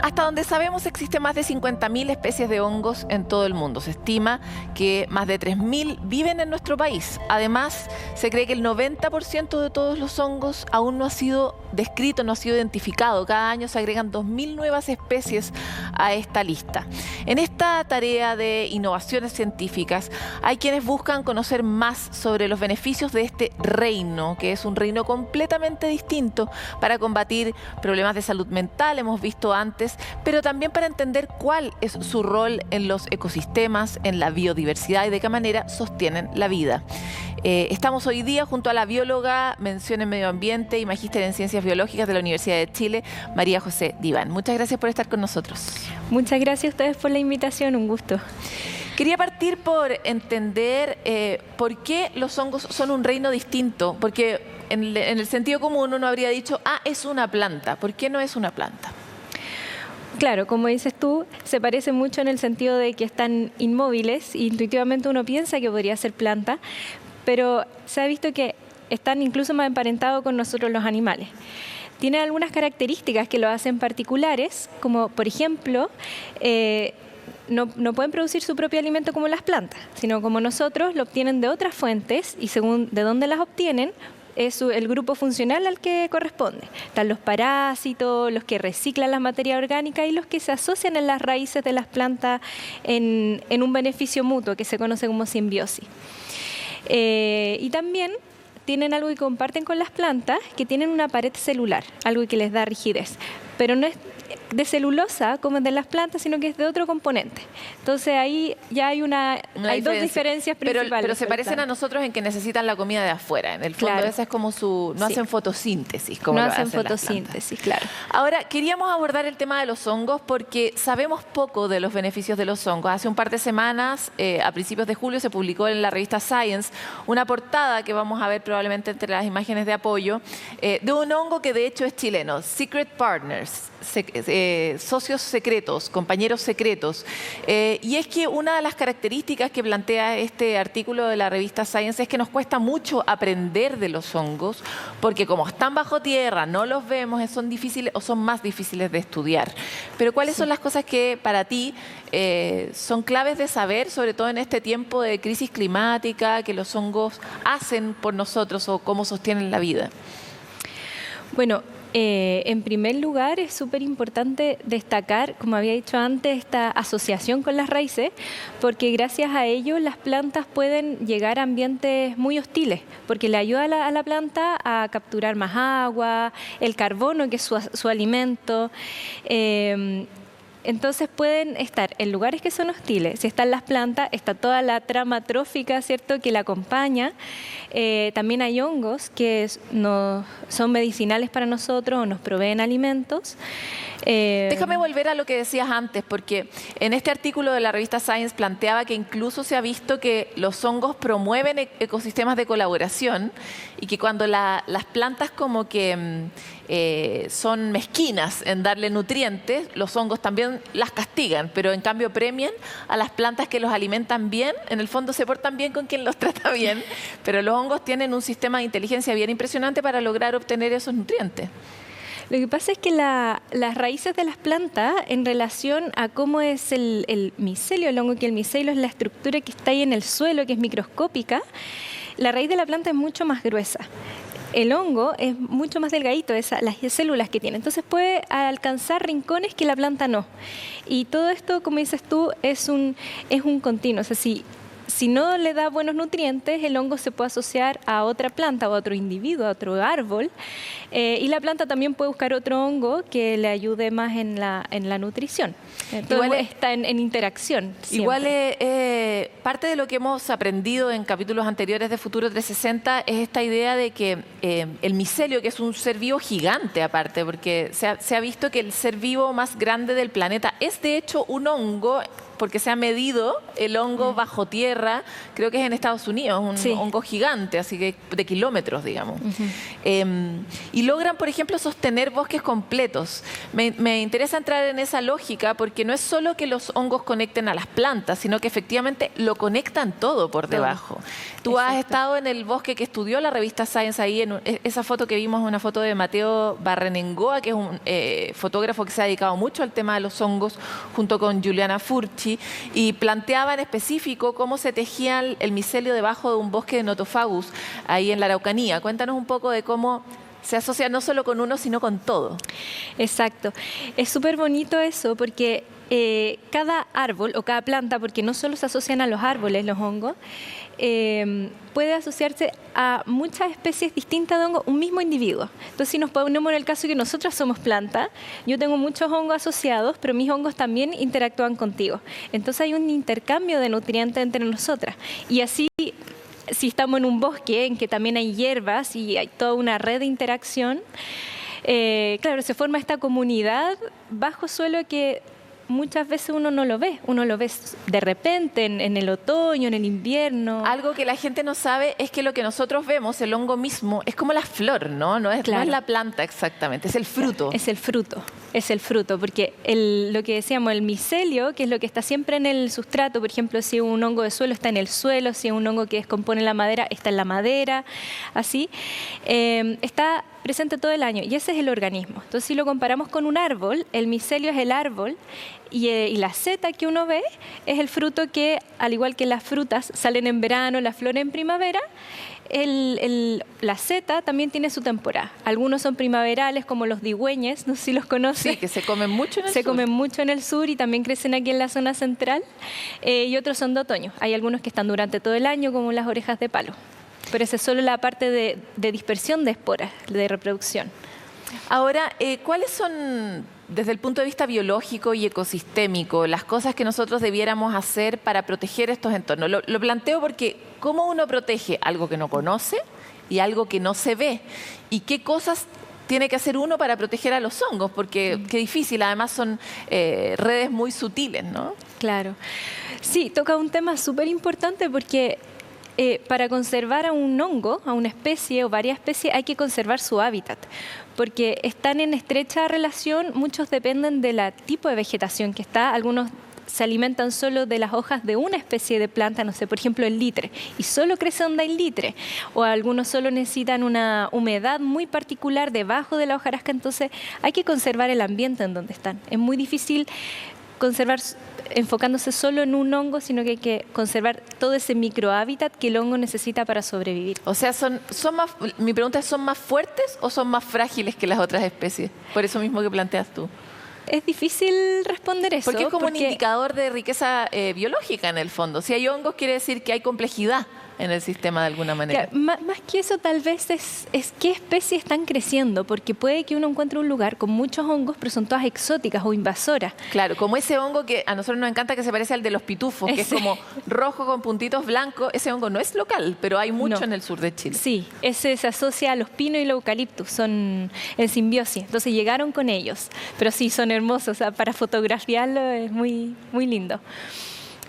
Hasta donde sabemos existen más de 50.000 especies de hongos en todo el mundo. Se estima que más de 3.000 viven en nuestro país. Además, se cree que el 90% de todos los hongos aún no ha sido descrito, no ha sido identificado. Cada año se agregan 2.000 nuevas especies a esta lista. En esta tarea de innovaciones científicas hay quienes buscan conocer más sobre los beneficios de este reino, que es un reino completamente distinto para combatir problemas de salud mental, hemos visto antes, pero también para entender cuál es su rol en los ecosistemas, en la biodiversidad y de qué manera sostienen la vida. Estamos hoy día junto a la bióloga, mención en medio ambiente y magíster en ciencias biológicas de la Universidad de Chile, María José Diván. Muchas gracias por estar con nosotros. Muchas gracias a ustedes por la invitación, un gusto. Quería partir por entender por qué los hongos son un reino distinto, porque en el sentido común uno habría dicho, es una planta. ¿Por qué no es una planta? Claro, como dices tú, se parece mucho en el sentido de que están inmóviles. Intuitivamente uno piensa que podría ser planta, pero se ha visto que están incluso más emparentados con nosotros los animales. Tienen algunas características que lo hacen particulares, como por ejemplo, no pueden producir su propio alimento como las plantas, sino como nosotros lo obtienen de otras fuentes y según de dónde las obtienen, es el grupo funcional al que corresponde. Están los parásitos, los que reciclan la materia orgánica y los que se asocian en las raíces de las plantas en un beneficio mutuo que se conoce como simbiosis. Y también tienen algo que comparten con las plantas, que tienen una pared celular, algo que les da rigidez, pero no es de celulosa como de las plantas, sino que es de otro componente. Entonces ahí ya hay dos diferencias principales. Pero se parecen a nosotros en que necesitan la comida de afuera. En el fondo claro. Esa es como no hacen fotosíntesis. Como no hacen fotosíntesis, claro. Ahora, queríamos abordar el tema de los hongos porque sabemos poco de los beneficios de los hongos. Hace un par de semanas, a principios de julio, se publicó en la revista Science una portada que vamos a ver probablemente entre las imágenes de apoyo, de un hongo que de hecho es chileno, Secret Partners. Socios secretos, compañeros secretos. Y es que una de las características que plantea este artículo de la revista Science es que nos cuesta mucho aprender de los hongos, porque como están bajo tierra, no los vemos, son difíciles o son más difíciles de estudiar. Pero ¿cuáles son las cosas que para ti son claves de saber, sobre todo en este tiempo de crisis climática, que los hongos hacen por nosotros o cómo sostienen la vida? Bueno, en primer lugar, es súper importante destacar, como había dicho antes, esta asociación con las raíces, porque gracias a ello las plantas pueden llegar a ambientes muy hostiles, porque le ayuda a la planta a capturar más agua, el carbono, que es su alimento. Entonces pueden estar en lugares que son hostiles. Si están las plantas, está toda la trama trófica, ¿cierto?, que la acompaña. También hay hongos que son medicinales para nosotros o nos proveen alimentos. Déjame volver a lo que decías antes, porque en este artículo de la revista Science planteaba que incluso se ha visto que los hongos promueven ecosistemas de colaboración y que cuando las plantas como que son mezquinas en darle nutrientes, los hongos también las castigan, pero en cambio premian a las plantas que los alimentan bien. En el fondo se portan bien con quien los trata bien, pero los hongos tienen un sistema de inteligencia bien impresionante para lograr obtener esos nutrientes. Lo que pasa es que las raíces de las plantas, en relación a cómo es el micelio del hongo, que el micelio es la estructura que está ahí en el suelo, que es microscópica, la raíz de la planta es mucho más gruesa. El hongo es mucho más delgadito, las células que tiene. Entonces puede alcanzar rincones que la planta no. Y todo esto, como dices tú, es un continuo. O sea, si no le da buenos nutrientes, el hongo se puede asociar a otra planta, a otro individuo, a otro árbol. Y la planta también puede buscar otro hongo que le ayude más en la nutrición. Entonces, igual está en interacción. Siempre. Igual parte de lo que hemos aprendido en capítulos anteriores de Futuro 360 es esta idea de que el micelio, que es un ser vivo gigante aparte, porque se ha visto que el ser vivo más grande del planeta es de hecho un hongo porque se ha medido el hongo bajo tierra, creo que es en Estados Unidos, un hongo gigante, así que de kilómetros, digamos. Y logran, por ejemplo, sostener bosques completos. Me interesa entrar en esa lógica porque no es solo que los hongos conecten a las plantas, sino que efectivamente lo conectan todo por debajo. Tú has estado en el bosque que estudió la revista Science, ahí en esa foto que vimos, una foto de Mateo Barrenengoa, que es un fotógrafo que se ha dedicado mucho al tema de los hongos, junto con Juliana Furchi, y planteaba en específico cómo se tejía el micelio debajo de un bosque de Nothofagus, ahí en la Araucanía. Cuéntanos un poco de cómo se asocia no solo con uno, sino con todo. Exacto. Es súper bonito eso porque cada árbol o cada planta, porque no solo se asocian a los árboles los hongos, puede asociarse a muchas especies distintas de hongos, un mismo individuo. Entonces, si nos ponemos en el caso que nosotras somos planta, yo tengo muchos hongos asociados, pero mis hongos también interactúan contigo. Entonces hay un intercambio de nutrientes entre nosotras. Y así, si estamos en un bosque en que también hay hierbas y hay toda una red de interacción, claro, se forma esta comunidad bajo suelo que muchas veces uno no lo ve, uno lo ve de repente en el otoño, en el invierno. Algo que la gente no sabe es que lo que nosotros vemos, el hongo mismo, es como la flor, ¿no? No es la planta exactamente, es el fruto. Es el fruto, porque lo que decíamos, el micelio, que es lo que está siempre en el sustrato, por ejemplo, si un hongo de suelo está en el suelo, si un hongo que descompone la madera está en la madera, así, está presente todo el año y ese es el organismo. Entonces, si lo comparamos con un árbol, el micelio es el árbol y la seta que uno ve es el fruto que, al igual que las frutas, salen en verano, las flores en primavera. La seta también tiene su temporada. Algunos son primaverales, como los digüeñes, no sé si los conoces. Sí, que se comen mucho en el sur. Se comen mucho en el sur y también crecen aquí en la zona central. Y otros son de otoño. Hay algunos que están durante todo el año, como las orejas de palo. Pero esa es solo la parte de dispersión de esporas, de reproducción. Ahora, ¿cuáles son, desde el punto de vista biológico y ecosistémico, las cosas que nosotros debiéramos hacer para proteger estos entornos? Lo planteo porque ¿cómo uno protege algo que no conoce y algo que no se ve? ¿Y qué cosas tiene que hacer uno para proteger a los hongos? Porque qué difícil, además son redes muy sutiles, ¿no? Claro. Sí, toca un tema súper importante porque para conservar a un hongo, a una especie o varias especies, hay que conservar su hábitat, porque están en estrecha relación, muchos dependen del tipo de vegetación que está, algunos se alimentan solo de las hojas de una especie de planta, no sé, por ejemplo el litre, y solo crece donde hay litre, o algunos solo necesitan una humedad muy particular debajo de la hojarasca, entonces hay que conservar el ambiente en donde están. Es muy difícil conservar enfocándose solo en un hongo, sino que hay que conservar todo ese microhábitat que el hongo necesita para sobrevivir. O sea, mi pregunta es, ¿son más fuertes o son más frágiles que las otras especies? Por eso mismo que planteas tú. Es difícil responder eso. Porque es como un indicador de riqueza biológica en el fondo. Si hay hongos, quiere decir que hay complejidad en el sistema de alguna manera. Claro, más que eso tal vez es qué especies están creciendo, porque puede que uno encuentre un lugar con muchos hongos, pero son todas exóticas o invasoras. Claro, como ese hongo que a nosotros nos encanta, que se parece al de los pitufos, que es como rojo con puntitos blancos. Ese hongo no es local, pero hay mucho en el sur de Chile. Sí, ese se asocia a los pinos y los eucaliptus, son en simbiosis, entonces llegaron con ellos, pero sí, son hermosos, o sea, para fotografiarlo es muy, muy lindo.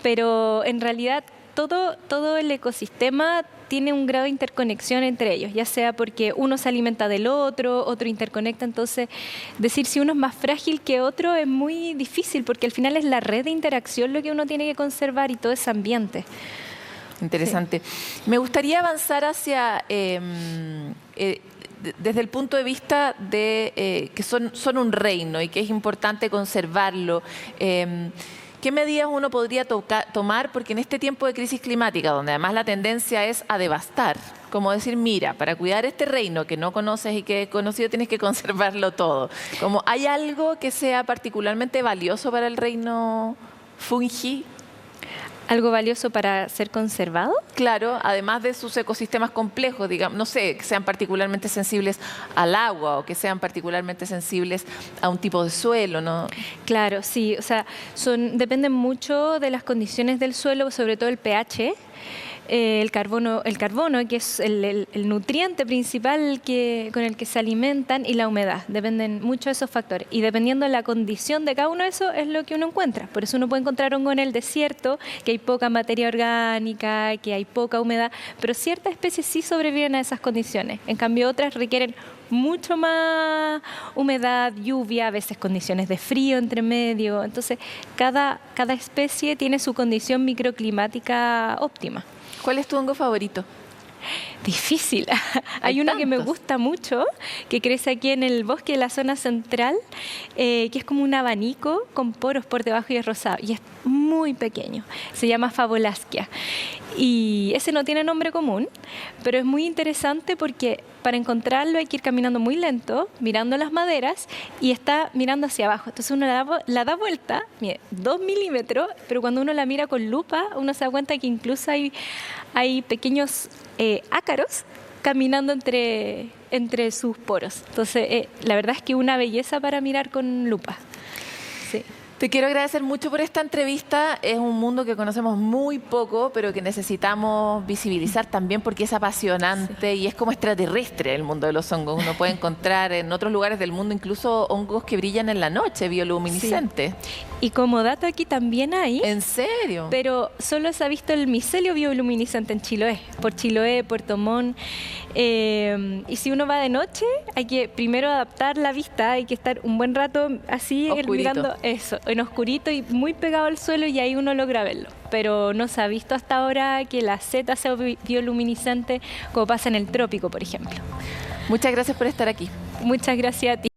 Pero en realidad todo el ecosistema tiene un grado de interconexión entre ellos, ya sea porque uno se alimenta del otro interconecta, entonces decir si uno es más frágil que otro es muy difícil, porque al final es la red de interacción lo que uno tiene que conservar y todo ese ambiente. Interesante. Sí. Me gustaría avanzar hacia, desde el punto de vista de que son un reino y que es importante conservarlo. ¿Qué medidas uno podría tomar? Porque en este tiempo de crisis climática, donde además la tendencia es a devastar, como decir, mira, para cuidar este reino que no conoces y que es conocido tienes que conservarlo todo. Como, ¿hay algo que sea particularmente valioso para el reino fungi? ¿Algo valioso para ser conservado? Claro, además de sus ecosistemas complejos, digamos, no sé, que sean particularmente sensibles al agua o que sean particularmente sensibles a un tipo de suelo, ¿no? Claro, sí, o sea, dependen mucho de las condiciones del suelo, sobre todo el pH. el carbono, que es el nutriente principal con el que se alimentan, y la humedad. Dependen mucho de esos factores. Y dependiendo de la condición de cada uno de esos, es lo que uno encuentra. Por eso uno puede encontrar hongo en el desierto, que hay poca materia orgánica, que hay poca humedad, pero ciertas especies sí sobreviven a esas condiciones. En cambio, otras requieren mucho más humedad, lluvia, a veces condiciones de frío entre medio. Entonces, cada especie tiene su condición microclimática óptima. ¿Cuál es tu hongo favorito? Difícil. Hay uno que me gusta mucho, que crece aquí en el bosque de la zona central, que es como un abanico con poros por debajo y es rosado. Y es muy pequeño. Se llama Favolasquia. Y ese no tiene nombre común, pero es muy interesante porque para encontrarlo hay que ir caminando muy lento, mirando las maderas, y está mirando hacia abajo. Entonces uno la da vuelta, mire, 2 milímetros, pero cuando uno la mira con lupa, uno se da cuenta que incluso hay pequeños ácaros caminando entre sus poros. Entonces, la verdad es que una belleza para mirar con lupa. Sí. Te quiero agradecer mucho por esta entrevista. Es un mundo que conocemos muy poco, pero que necesitamos visibilizar también porque es apasionante y es como extraterrestre el mundo de los hongos. Uno puede encontrar en otros lugares del mundo incluso hongos que brillan en la noche, bioluminiscentes. Sí. Y como dato aquí también hay... ¿En serio? Pero solo se ha visto el micelio bioluminiscente en Chiloé, por Chiloé, Puerto Montt. Y si uno va de noche, hay que primero adaptar la vista, hay que estar un buen rato así mirando eso, en oscurito y muy pegado al suelo, y ahí uno logra verlo. Pero no se ha visto hasta ahora que la seta sea bioluminiscente como pasa en el trópico, por ejemplo. Muchas gracias por estar aquí. Muchas gracias a ti.